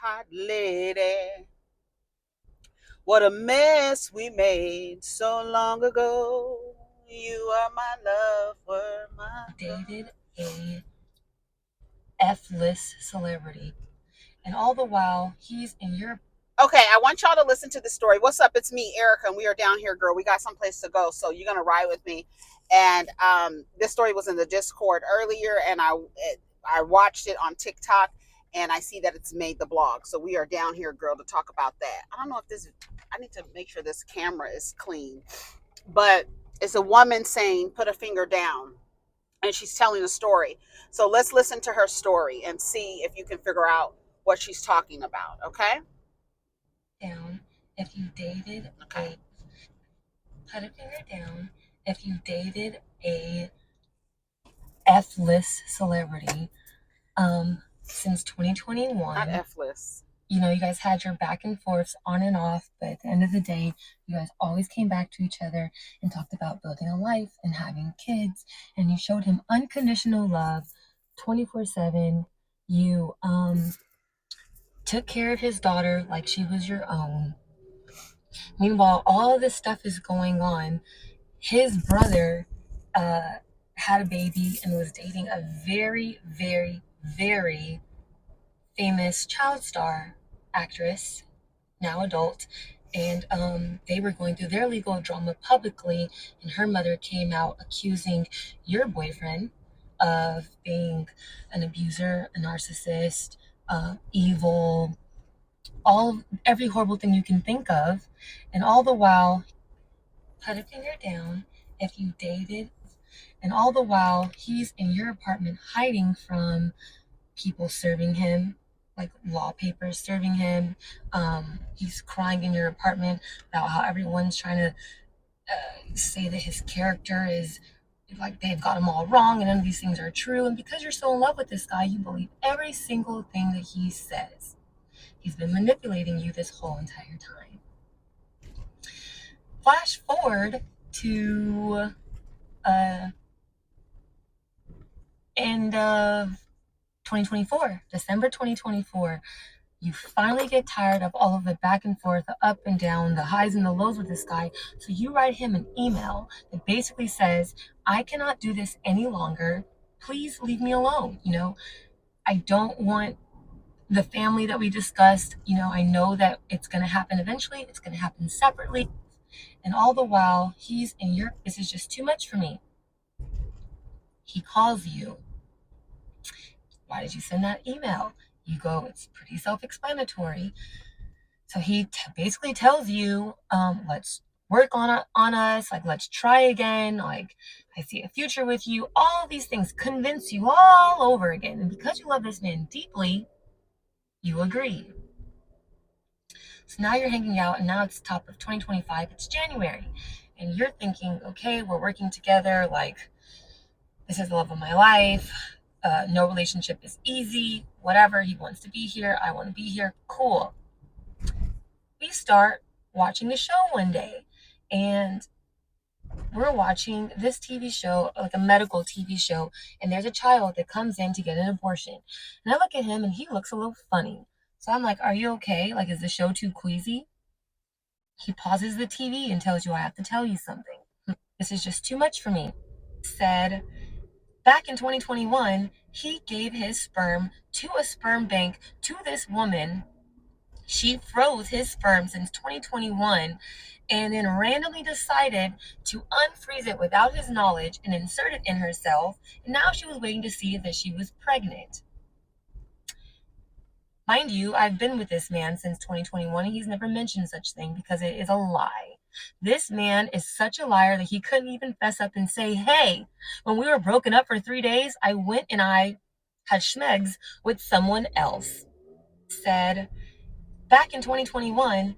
hot lady. What a mess we made so long ago. You are my love, were my Dated a F-list celebrity, and all the while he's in Europe. Okay, I want y'all to listen to the story. What's up? It's me, Erica, and we are down here, girl. We got someplace to go, so you're gonna ride with me. And this story was in the Discord earlier, and I watched it on TikTok, and I see that it's made the blog. So we are down here, girl, to talk about that. I don't know if this. I need to make sure this camera is clean, but it's a woman saying, "Put a finger down." And she's telling a story. So let's listen to her story and see if you can figure out what she's talking about. Okay? Down if you dated Okay. put a finger down if you dated a F-list celebrity since Not 2021. F list. You guys had your back and forths on and off, but at the end of the day, you guys always came back to each other and talked about building a life and having kids, and you showed him unconditional love 24/7. You took care of his daughter like she was your own. Meanwhile, all of this stuff is going on. His brother had a baby and was dating a very, very, very famous child star actress, now adult. And they were going through their legal drama publicly, and her mother came out accusing your boyfriend of being an abuser, a narcissist, evil, every horrible thing you can think of. And all the while, put a finger down if you dated, and all the while he's in your apartment hiding from people serving him, like law papers serving him. He's crying in your apartment about how everyone's trying to say that his character is like they've got him all wrong and none of these things are true. And because you're so in love with this guy, you believe every single thing that he says. He's been manipulating you this whole entire time. Flash forward to uh, end of 2024, December 2024. You finally get tired of all of the back and forth, the up and down, the highs and the lows with this guy. So you write him an email that basically says, I cannot do this any longer. Please leave me alone. I don't want the family that we discussed. I know that it's going to happen eventually. It's going to happen separately. And all the while, he's in Europe. This is just too much for me. He calls you. Why did you send that email? You go, it's pretty self-explanatory. So he basically tells you, let's work on us, like let's try again, like I see a future with you. All of these things convince you all over again, and because you love this man deeply, you agree. So now you're hanging out, and now it's top of 2025. It's January, and you're thinking, okay, we're working together. Like this is the love of my life. No relationship is easy. Whatever. He wants to be here. I want to be here. Cool. We start watching the show one day, and we're watching this TV show, like a medical TV show, and there's a child that comes in to get an abortion. And I look at him and he looks a little funny. So I'm like, are you okay? Like, is the show too queasy? He pauses the TV and tells you, I have to tell you something. This is just too much for me. Said back in 2021, he gave his sperm to a sperm bank to this woman. She froze his sperm since 2021 and then randomly decided to unfreeze it without his knowledge and insert it in herself. And now she was waiting to see that she was pregnant. Mind you, I've been with this man since 2021 and he's never mentioned such thing because it is a lie. This man is such a liar that he couldn't even fess up and say, hey, when we were broken up for 3 days, I went and I had schmegs with someone else. Said, back in 2021,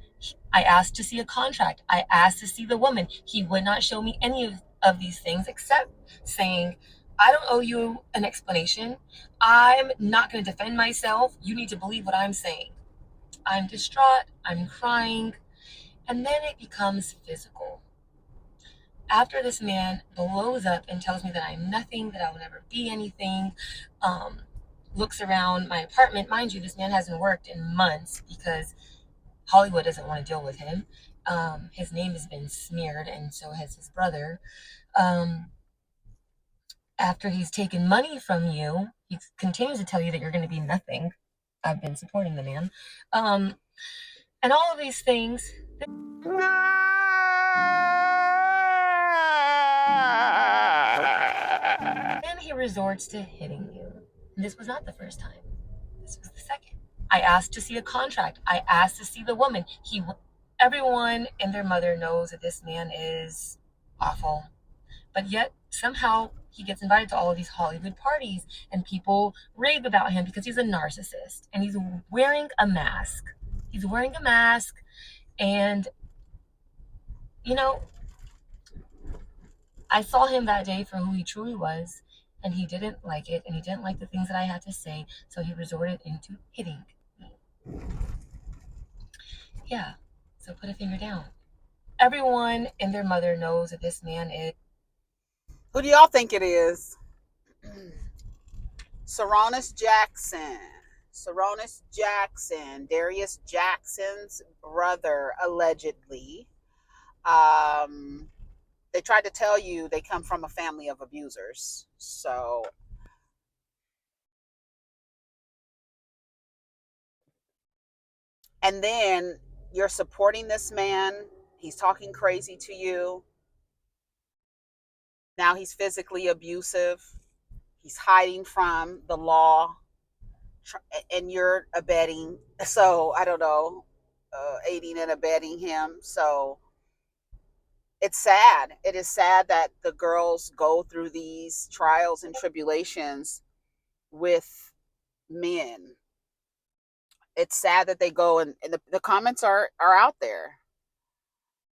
I asked to see a contract. I asked to see the woman. He would not show me any of these things except saying, I don't owe you an explanation. I'm not going to defend myself. You need to believe what I'm saying. I'm distraught. I'm crying. And then it becomes physical. After this man blows up and tells me that I'm nothing, that I will never be anything, looks around my apartment. Mind you, this man hasn't worked in months because Hollywood doesn't want to deal with him. His name has been smeared, and so has his brother. After he's taken money from you, he continues to tell you that you're going to be nothing. I've been supporting the man. And all of these things. Then he resorts to hitting you. And this was not the first time. This was the second. I asked to see a contract. I asked to see the woman. Everyone and their mother knows that this man is awful. But yet, somehow, he gets invited to all of these Hollywood parties, and people rave about him because he's a narcissist, and he's wearing a mask. He's wearing a mask, and, you know, I saw him that day for who he truly was, and he didn't like it, and he didn't like the things that I had to say, so he resorted into hitting me. Yeah, so put a finger down. Everyone and their mother knows that this man is... Who do y'all think it is? Sarunas Jackson. Sarunas Jackson, Darius Jackson's brother, allegedly. They tried to tell you they come from a family of abusers. So, and then you're supporting this man. He's talking crazy to you. Now he's physically abusive. He's hiding from the law, and you're abetting. So I don't know, aiding and abetting him. So it's sad. It is sad that the girls go through these trials and tribulations with men. It's sad that they go, and the comments are out there.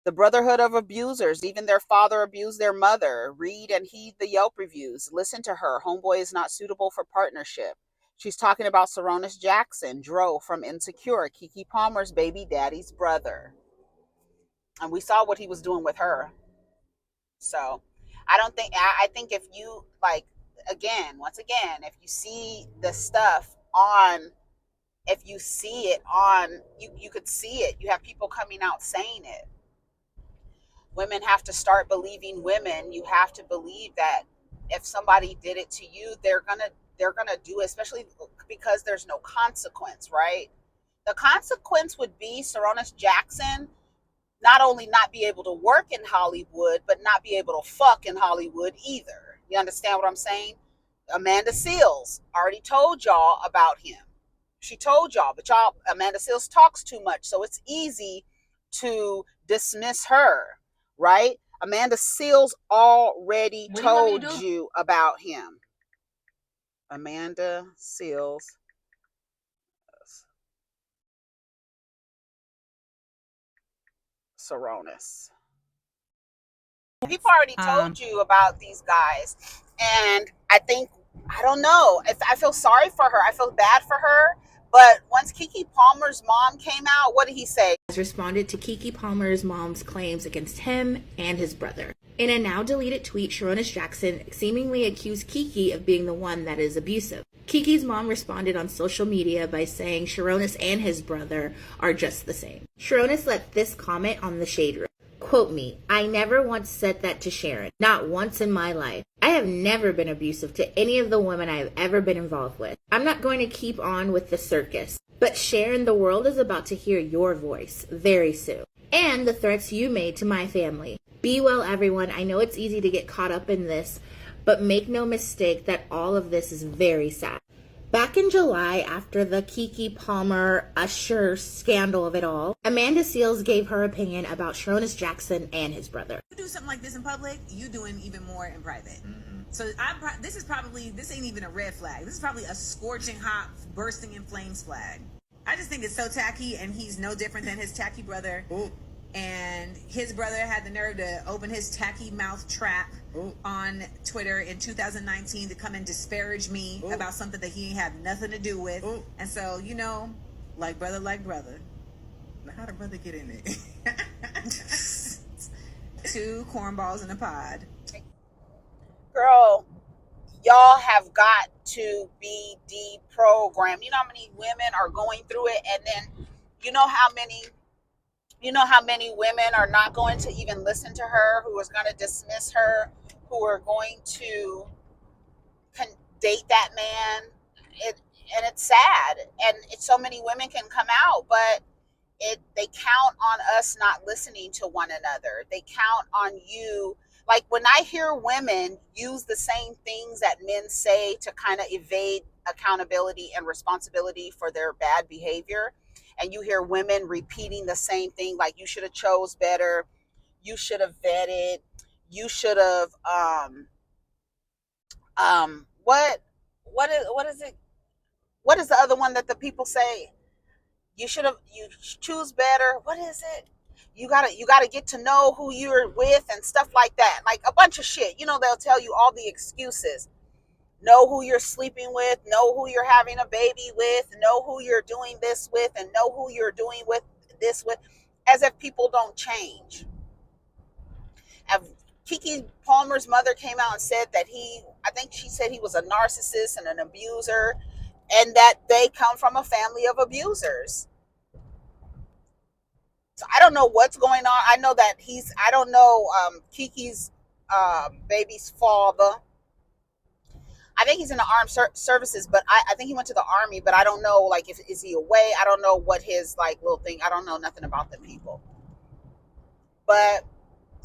The Brotherhood of Abusers, even their father abused their mother. Read and heed the Yelp reviews. Listen to her. Homeboy is not suitable for partnership. She's talking about Sarunas Jackson, Dro from Insecure, Keke Palmer's baby daddy's brother. And we saw what he was doing with her. So I think if you, like, once again, if you see the stuff on, if you see it on, you could see it. You have people coming out saying it. Women have to start believing women. You have to believe that if somebody did it to you, they're gonna do it, especially because there's no consequence, right? The consequence would be Sarunas Jackson not only not be able to work in Hollywood, but not be able to fuck in Hollywood either. You understand what I'm saying? Amanda Seales already told y'all about him. She told y'all, but Amanda Seales talks too much, so it's easy to dismiss her, right? Amanda Seales already told you about him. Amanda Seales. Sarunas. People already told you about these guys, and I don't know if I feel sorry for her. I feel bad for her. But once Keke Palmer's mom came out, what did he say? Has responded to Keke Palmer's mom's claims against him and his brother. In a now deleted tweet, Sarunas Jackson seemingly accused Keke of being the one that is abusive. Keke's mom responded on social media by saying Sarunas and his brother are just the same. Sarunas let this comment on the Shade Room. Quote me, I never once said that to Sharon. Not once in my life. I have never been abusive to any of the women I have ever been involved with. I'm not going to keep on with the circus. But Sharon, the world is about to hear your voice very soon. And the threats you made to my family. Be well, everyone. I know it's easy to get caught up in this, but make no mistake that all of this is very sad. Back in July, after the Keke Palmer Usher scandal of it all, Amanda Seales gave her opinion about Sarunas Jackson and his brother. You do something like this in public, you doing even more in private. Mm-hmm. So this ain't even a red flag. This is probably a scorching hot, bursting in flames flag. I just think it's so tacky, and he's no different than his tacky brother. Ooh. And his brother had the nerve to open his tacky mouth trap on Twitter in 2019 to come and disparage me about something that he ain't had nothing to do with. And so, like brother. Now, how did brother get in it? Two cornballs in a pod. Girl, y'all have got to be deprogrammed. You know how many women are going through it, and then you know how many women are not going to even listen to her, who is going to dismiss her, who are going to date that man. And it's sad, and so many women can come out, but they count on us not listening to one another. They count on you. Like when I hear women use the same things that men say to kind of evade accountability and responsibility for their bad behavior, and you hear women repeating the same thing, like you should have chose better, you should have vetted, you should have what is it? What is the other one that the people say? You choose better. What is it? You gotta get to know who you're with and stuff like that. Like a bunch of shit. You know, they'll tell you all the excuses. Know who you're sleeping with, know who you're having a baby with, know who you're doing this with, and know who you're doing with this with, as if people don't change. Keke Palmer's mother came out and said that I think she said he was a narcissist and an abuser, and that they come from a family of abusers. So I don't know what's going on. I know that I don't know Keke's baby's father. I think he's in the armed services, but I think he went to the army, but I don't know, like, is he away? I don't know what his, like, little thing, I don't know nothing about the people. But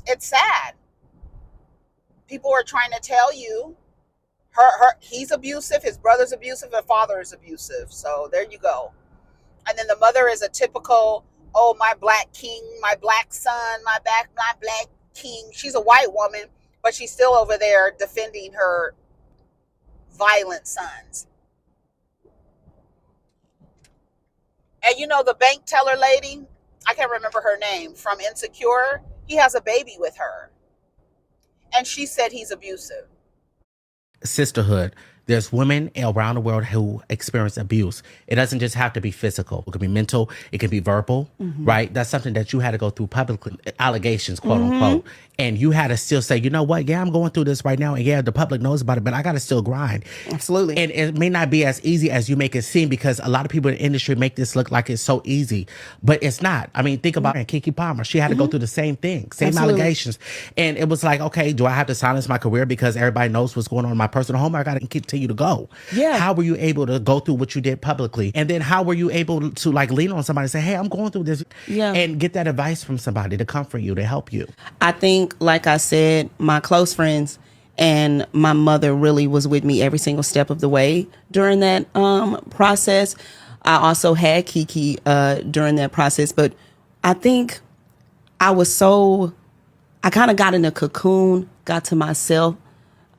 it's sad. People are trying to tell you, he's abusive, his brother's abusive, the father is abusive. So there you go. And then the mother is a typical, oh, my black king, my black son, my black king. She's a white woman, but she's still over there defending her violent sons. And you know, the bank teller lady, I can't remember her name, from Insecure, he has a baby with her. And she said he's abusive. Sisterhood. There's women around the world who experience abuse. It doesn't just have to be physical. It can be mental. It can be verbal, right? That's something that you had to go through publicly, allegations, quote unquote. And you had to still say, you know what? Yeah, I'm going through this right now. And yeah, the public knows about it, but I got to still grind. Absolutely. And it may not be as easy as you make it seem, because a lot of people in the industry make this look like it's so easy, but it's not. I mean, think about Keke Palmer. She had to go through the same thing, same allegations. And it was like, okay, do I have to silence my career because everybody knows what's going on in my personal home? I got to continue to go. Yeah. How were you able to go through what you did publicly? And then how were you able to, like, lean on somebody and say, hey, I'm going through this, and get that advice from somebody to comfort you, to help you? I think, like I said, my close friends and my mother really was with me every single step of the way during that process. I also had Keke during that process, but I think I kind of got in a cocoon, got to myself.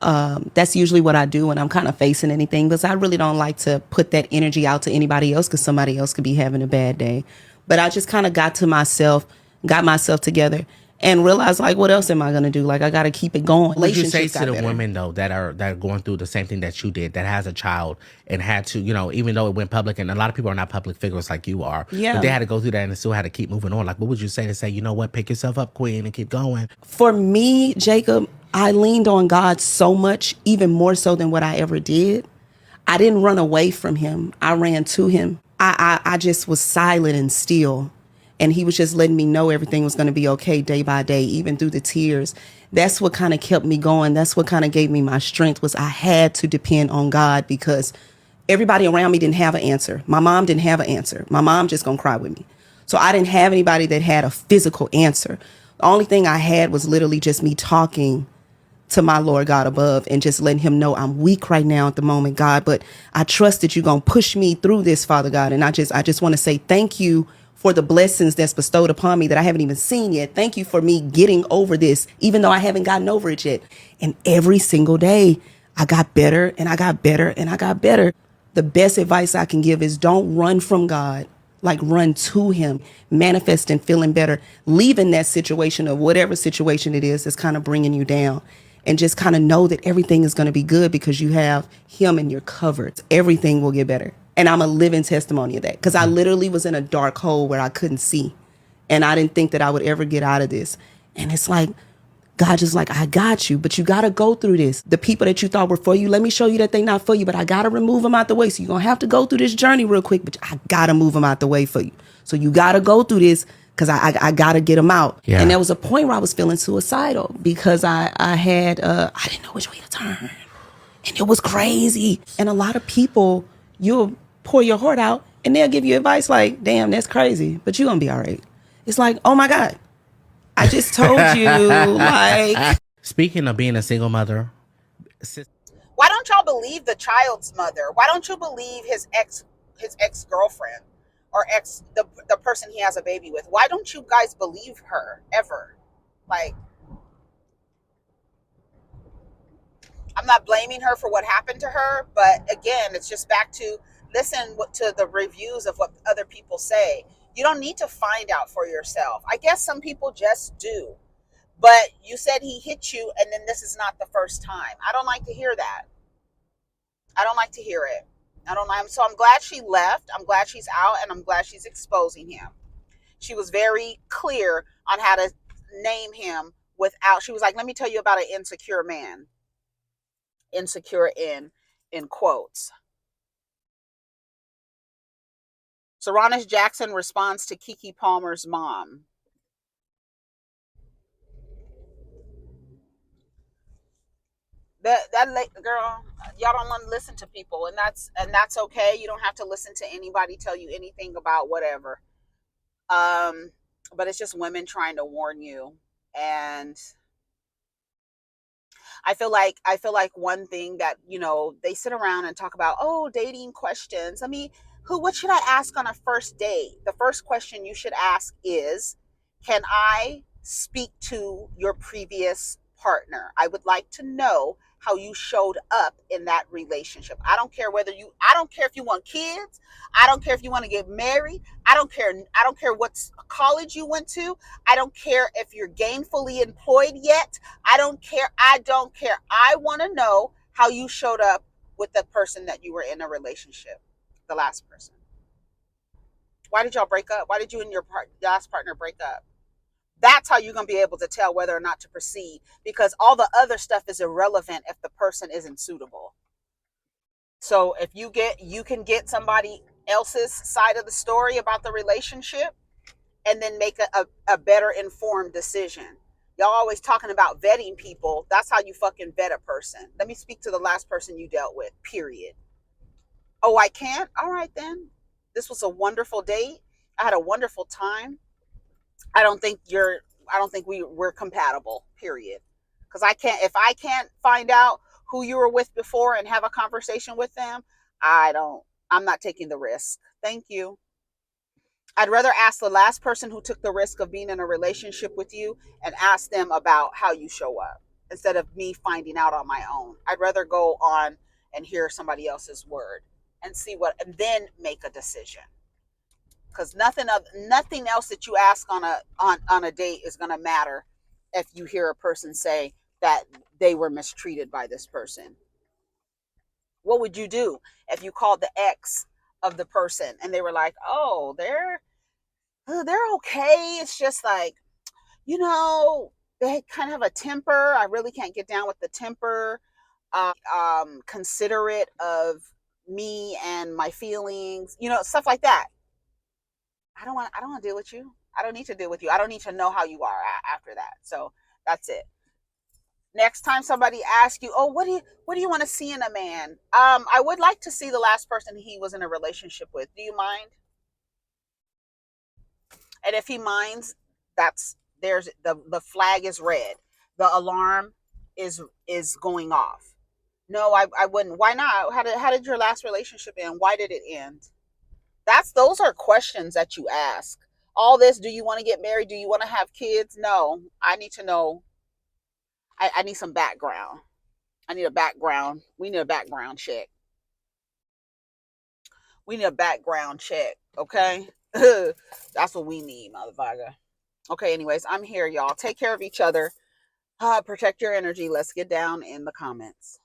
That's usually what I do when I'm kind of facing anything, because I really don't like to put that energy out to anybody else, because somebody else could be having a bad day. But I just kind of got myself together, and realized, like, what else am I going to do? Like, I got to keep it going. What would you say to the women, though, that are going through the same thing that you did, that has a child and had to, you know, even though it went public, and a lot of people are not public figures like you are, but they had to go through that and still had to keep moving on. Like, what would you say to say, you know what, pick yourself up, queen, and keep going? For me, Jacob, I leaned on God so much, even more so than what I ever did. I didn't run away from him. I ran to him. I just was silent and still. And he was just letting me know everything was going to be okay day by day, even through the tears. That's what kind of kept me going. That's what kind of gave me my strength, was I had to depend on God, because everybody around me didn't have an answer. My mom didn't have an answer. My mom just going to cry with me. So I didn't have anybody that had a physical answer. The only thing I had was literally just me talking to my Lord God above and just letting him know I'm weak right now at the moment, God, but I trust that you're going to push me through this, Father God. And I just want to say thank you for the blessings that's bestowed upon me that I haven't even seen yet. Thank you for me getting over this, even though I haven't gotten over it yet. And every single day I got better and I got better and I got better. The best advice I can give is don't run from God. Like, run to him, manifest and feeling better, leaving that situation, of whatever situation it is that's kind of bringing you down, and just kind of know that everything is going to be good because you have him and you're covered. Everything will get better. And I'm a living testimony of that, because I literally was in a dark hole where I couldn't see, and I didn't think that I would ever get out of this. And it's like, God just like, I got you, but you got to go through this. The people that you thought were for you, let me show you that they not for you, but I got to remove them out the way. So you're going to have to go through this journey real quick, but I got to move them out the way for you. So you got to go through this because I got to get them out. Yeah. And there was a point where I was feeling suicidal because I didn't know which way to turn. And it was crazy. And a lot of people, you'll pour your heart out and they'll give you advice like, damn, that's crazy, but you're going to be all right. It's like, oh my God, I just told you, like. Speaking of being a single mother, Why don't y'all believe the child's mother? Why don't you believe his ex-girlfriend or the person he has a baby with? Why don't you guys believe her ever? Like, I'm not blaming her for what happened to her, but again, it's just back to listen to the reviews of what other people say. You don't need to find out for yourself. I guess some people just do. But you said he hit you, and then this is not the first time. I don't like to hear that. I don't like to hear it. So I'm glad she left. I'm glad she's out, and I'm glad she's exposing him. She was very clear on how to name him without, she was like, let me tell you about an insecure man. Insecure in quotes. Sarunas Jackson responds to Keke Palmer's mom. That girl, y'all don't want to listen to people, and that's okay. You don't have to listen to anybody tell you anything about whatever. But it's just women trying to warn you. And I feel like one thing that, they sit around and talk about, oh, dating questions. I mean, what should I ask on a first date? The first question you should ask is, can I speak to your previous partner? I would like to know how you showed up in that relationship. I don't care if you want kids. I don't care if you want to get married. I don't care what college you went to. I don't care if you're gainfully employed yet. I don't care. I want to know how you showed up with the person that you were in a relationship, the last person. Why did y'all break up? Why did you and your last partner break up? That's how you're going to be able to tell whether or not to proceed, because all the other stuff is irrelevant if the person isn't suitable. So if you can get somebody else's side of the story about the relationship and then make a better informed decision. Y'all always talking about vetting people. That's how you fucking vet a person. Let me speak to the last person you dealt with, period. Oh, I can't? All right then. This was a wonderful date. I had a wonderful time. I don't think we're compatible, period. Because if I can't find out who you were with before and have a conversation with them, I'm not taking the risk. Thank you. I'd rather ask the last person who took the risk of being in a relationship with you and ask them about how you show up instead of me finding out on my own. I'd rather go on and hear somebody else's word and and then make a decision. Because nothing else that you ask on a date is going to matter if you hear a person say that they were mistreated by this person. What would you do if you called the ex of the person and they were like, oh, they're okay. It's just like, they kind of have a temper. I really can't get down with the temper. Considerate of me and my feelings, stuff like that. I don't want to deal with you. I don't need to deal with you. I don't need to know how you are after that. So that's it. Next time somebody asks you, oh, what do you want to see in a man? I would like to see the last person he was in a relationship with. Do you mind? And if he minds, there's the flag is red. The alarm is going off. No, I wouldn't. Why not? How did your last relationship end? Why did it end? Those are questions that you ask. All this, do you want to get married? Do you want to have kids? No, I need to know. I need some background. I need a background. We need a background check. We need a background check, okay? That's what we need, motherfucker. Okay, anyways, I'm here, y'all. Take care of each other. Protect your energy. Let's get down in the comments.